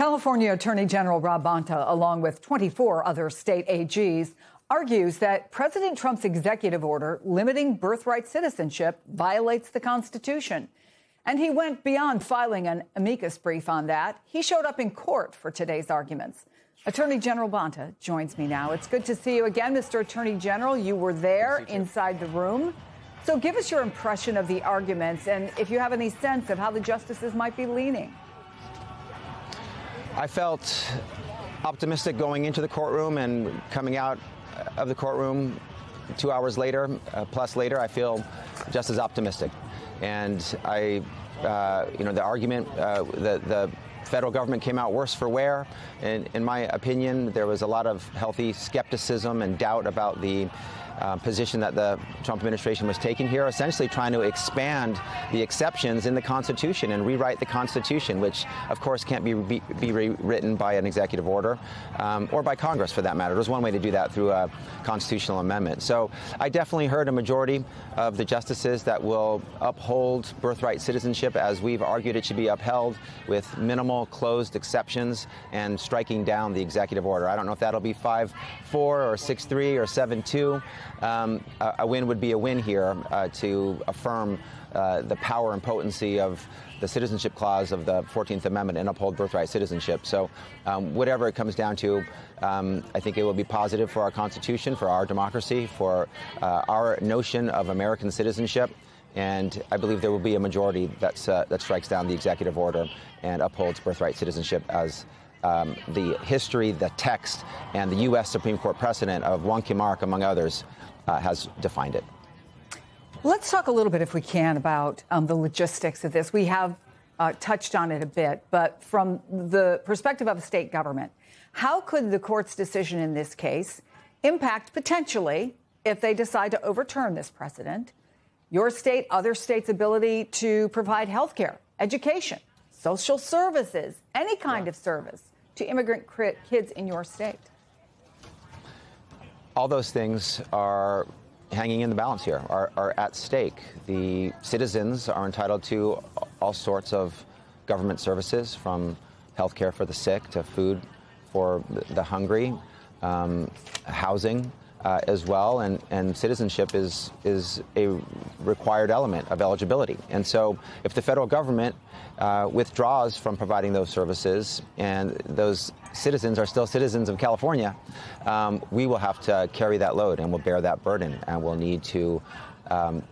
California Attorney General Rob Bonta, along with 24 other state AGs, argues that President Trump's executive order limiting birthright citizenship violates the Constitution. And he went beyond filing an amicus brief on that. He showed up in court for today's arguments. Attorney General Bonta joins me now. It's good to see you again, Mr. Attorney General. You were there inside the room. So give us your impression of the arguments and if you have any sense of how the justices might be leaning. I felt optimistic going into the courtroom and coming out of the courtroom 2 hours later, plus later, I feel just as optimistic. And the argument, the federal government came out worse for wear. And in my opinion, there was a lot of healthy skepticism and doubt about the position that the Trump administration was taking here, essentially trying to expand the exceptions in the Constitution and rewrite the Constitution, which, of course, can't be rewritten by an executive order or by Congress, for that matter. There's one way to do that, through a constitutional amendment. So I definitely heard a majority of the justices that will uphold birthright citizenship as we've argued it should be upheld, with minimal closed exceptions and striking down the executive order. I don't know if that'll be 5-4 or 6-3 or 7-2. A win would be a win here to affirm the power and potency of the citizenship clause of the 14th Amendment and uphold birthright citizenship. So whatever it comes down to, I think it will be positive for our Constitution, for our democracy, for our notion of American citizenship. And I believe there will be a majority that strikes down the executive order and upholds birthright citizenship as the history, the text, and the U.S. Supreme Court precedent of Wong-Kim Ark, among others, has defined it. Let's talk a little bit, if we can, about the logistics of this. We have touched on it a bit, but from the perspective of a state government, how could the court's decision in this case impact, potentially, if they decide to overturn this precedent, your state, other states' ability to provide health care, education, social services, any kind of service to immigrant kids in your state? All those things are hanging in the balance here, are at stake. The citizens are entitled to all sorts of government services, from health care for the sick to food for the hungry, housing as well, and citizenship is a required element of eligibility. And so if the federal government withdraws from providing those services, and those citizens are still citizens of California, we will have to carry that load, and we'll bear that burden, and we'll need to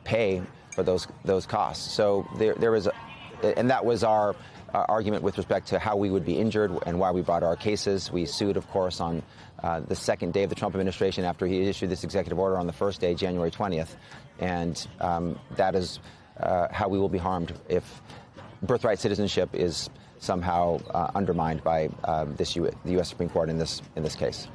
pay for those costs. So there is, and that was our argument with respect to how we would be injured and why we brought our cases. We sued, of course, on the second day of the Trump administration after he issued this executive order on the first day, January 20th. And that is how we will be harmed if birthright citizenship is somehow undermined by the U.S. Supreme Court in this case.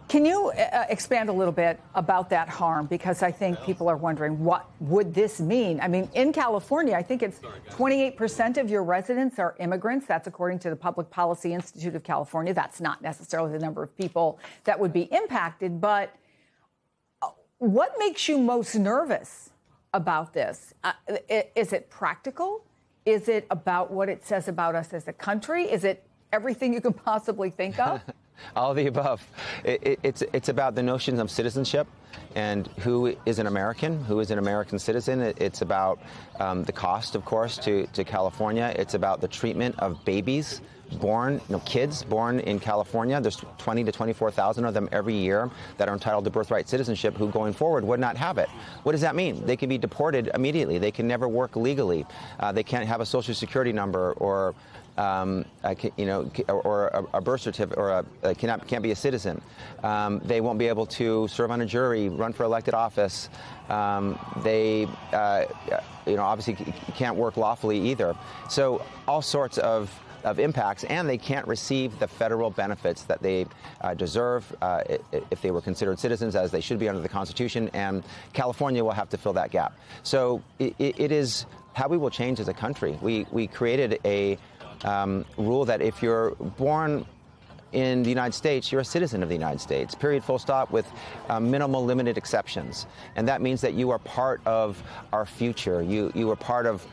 Can you expand a little bit about that harm? Because I think people are wondering, what would this mean? I mean, in California, I think it's 28% of your residents are immigrants. That's according to the Public Policy Institute of California. That's not necessarily the number of people that would be impacted. But what makes you most nervous about this? Is it practical? Is it about what it says about us as a country? Is it everything you can possibly think of? All of the above. It's about the notions of citizenship and who is an American, who is an American citizen. It's about the cost, of course, to California. It's about the treatment of babies born, kids born in California. There's 20 to 24,000 of them every year that are entitled to birthright citizenship who going forward would not have it. What does that mean? They can be deported immediately. They can never work legally. They can't have a Social Security number or a birth certificate, or can't be a citizen. They won't be able to serve on a jury, run for elected office. They, obviously can't work lawfully either. So all sorts of impacts, and they can't receive the federal benefits that they deserve if they were considered citizens, as they should be under the Constitution, and California will have to fill that gap. So it is how we will change as a country. We created a rule that if you're born in the United States, you're a citizen of the United States, period, full stop, with minimal limited exceptions. And that means that you are part of our future. You are part of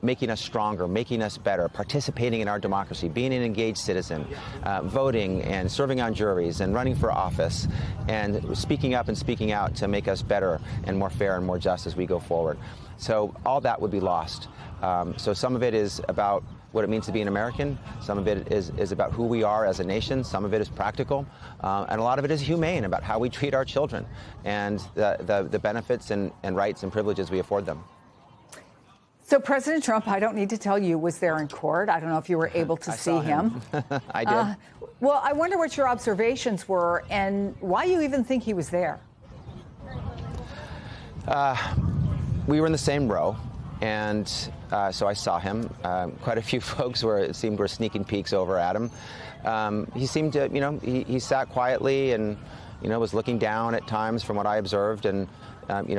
making us stronger, making us better, participating in our democracy, being an engaged citizen, voting and serving on juries and running for office and speaking up and speaking out to make us better and more fair and more just as we go forward. So all that would be lost. So some of it is about what it means to be an American. Some of it is about who we are as a nation. Some of it is practical. And a lot of it is humane, about how we treat our children and the benefits and rights and privileges we afford them. So President Trump, I don't need to tell you, was there in court. I don't know if you were able to see him. I did. Well, I wonder what your observations were and why you even think he was there. We were in the same row. And so I saw him. Quite a few folks it seemed were sneaking peeks over at him. He seemed to, he sat quietly and, was looking down at times from what I observed, and,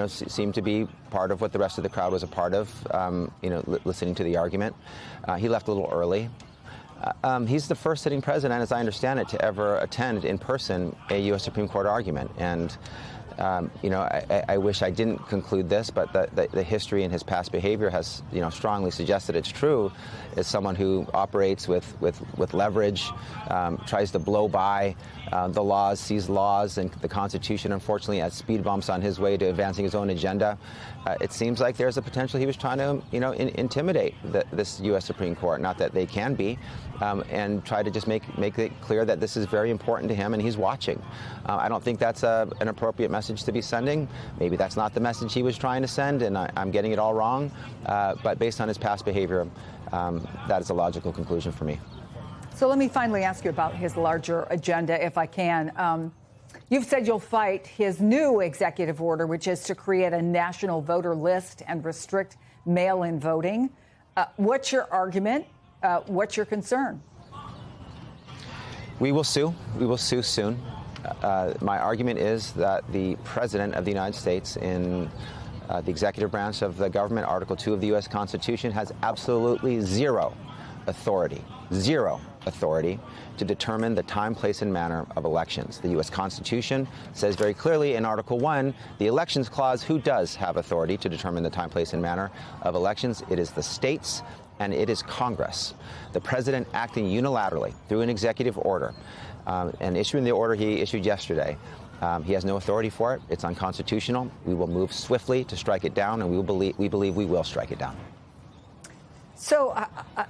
seemed to be part of what the rest of the crowd was a part of, listening to the argument. He left a little early. He's the first sitting president, as I understand it, to ever attend in person a U.S. Supreme Court argument. And I wish I didn't conclude this, but the history and his past behavior has, strongly suggested it's true. As someone who operates with leverage, tries to blow by the laws, sees laws and the Constitution, unfortunately, as speed bumps on his way to advancing his own agenda. It seems like there's a potential he was trying to, intimidate this U.S. Supreme Court. Not that they can be, and try to just make it clear that this is very important to him and he's watching. I don't think that's an appropriate message to be sending. Maybe that's not the message he was trying to send, and I'm getting it all wrong. But based on his past behavior, that is a logical conclusion for me. So let me finally ask you about his larger agenda, if I can. You've said you'll fight his new executive order, which is to create a national voter list and restrict mail-in voting. What's your argument? What's your concern? We will sue. We will sue soon. My argument is that the President of the United States, in the executive branch of the government, Article 2 of the U.S. Constitution, has absolutely zero authority to determine the time, place, and manner of elections. The U.S. Constitution says very clearly in Article 1, the Elections Clause, who does have authority to determine the time, place, and manner of elections? It is the states and it is Congress. The President, acting unilaterally through an executive order, and issuing the order he issued yesterday, he has no authority for it. It's unconstitutional. We will move swiftly to strike it down, and we believe we will strike it down. So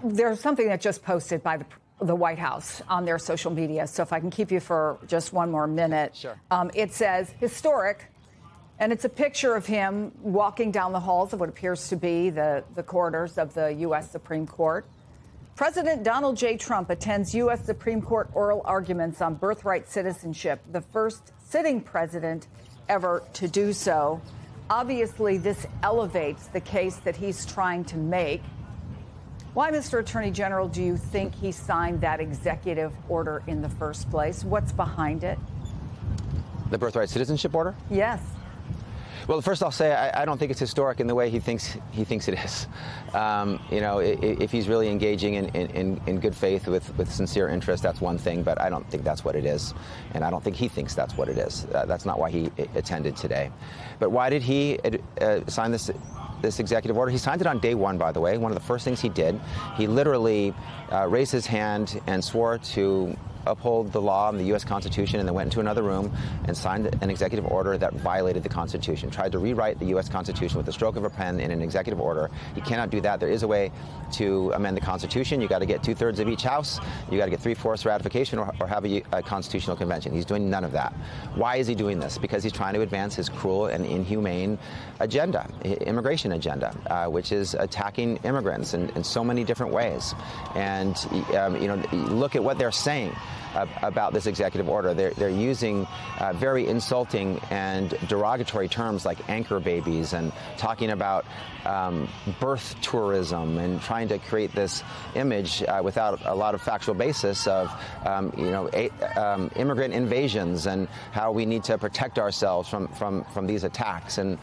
there's something that just posted by the White House on their social media. So if I can keep you for just one more minute. Sure. It says historic, and it's a picture of him walking down the halls of what appears to be the corridors of the U.S. Supreme Court. President Donald J. Trump attends U.S. Supreme Court oral arguments on birthright citizenship, the first sitting president ever to do so. Obviously, this elevates the case that he's trying to make. Why, Mr. Attorney General, do you think he signed that executive order in the first place? What's behind it? The birthright citizenship order? Yes. Well, first I'll say I don't think it's historic in the way he thinks it is. If he's really engaging in good faith with sincere interest, that's one thing, but I don't think that's what it is. And I don't think he thinks that's what it is. That's not why he attended today. But why did he sign this executive order? He signed it on day one, by the way. One of the first things he did, he literally raised his hand and swore to uphold the law and the U.S. Constitution, and then went into another room and signed an executive order that violated the Constitution, tried to rewrite the U.S. Constitution with the stroke of a pen in an executive order. You cannot do that. There is a way to amend the Constitution. You got to get 2/3 of each house. You got to get 3/4 ratification or have a constitutional convention. He's doing none of that. Why is he doing this? Because he's trying to advance his cruel and inhumane agenda, immigration agenda, which is attacking immigrants in so many different ways. And look at what they're saying about this executive order. They're using very insulting and derogatory terms like anchor babies, and talking about birth tourism, and trying to create this image without a lot of factual basis of immigrant invasions and how we need to protect ourselves from these attacks. And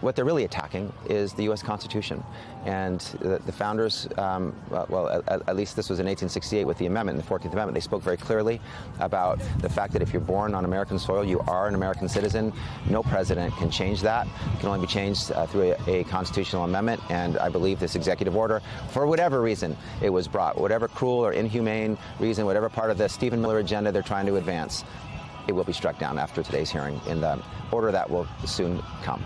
what they're really attacking is the U.S. Constitution. And the founders, at least this was in 1868 with the amendment, the 14th Amendment, they spoke spoke very clearly about the fact that if you're born on American soil, you are an American citizen. No president can change that. It can only be changed through a constitutional amendment, and I believe this executive order, for whatever reason it was brought, whatever cruel or inhumane reason, whatever part of the Stephen Miller agenda they're trying to advance, it will be struck down after today's hearing in the order that will soon come.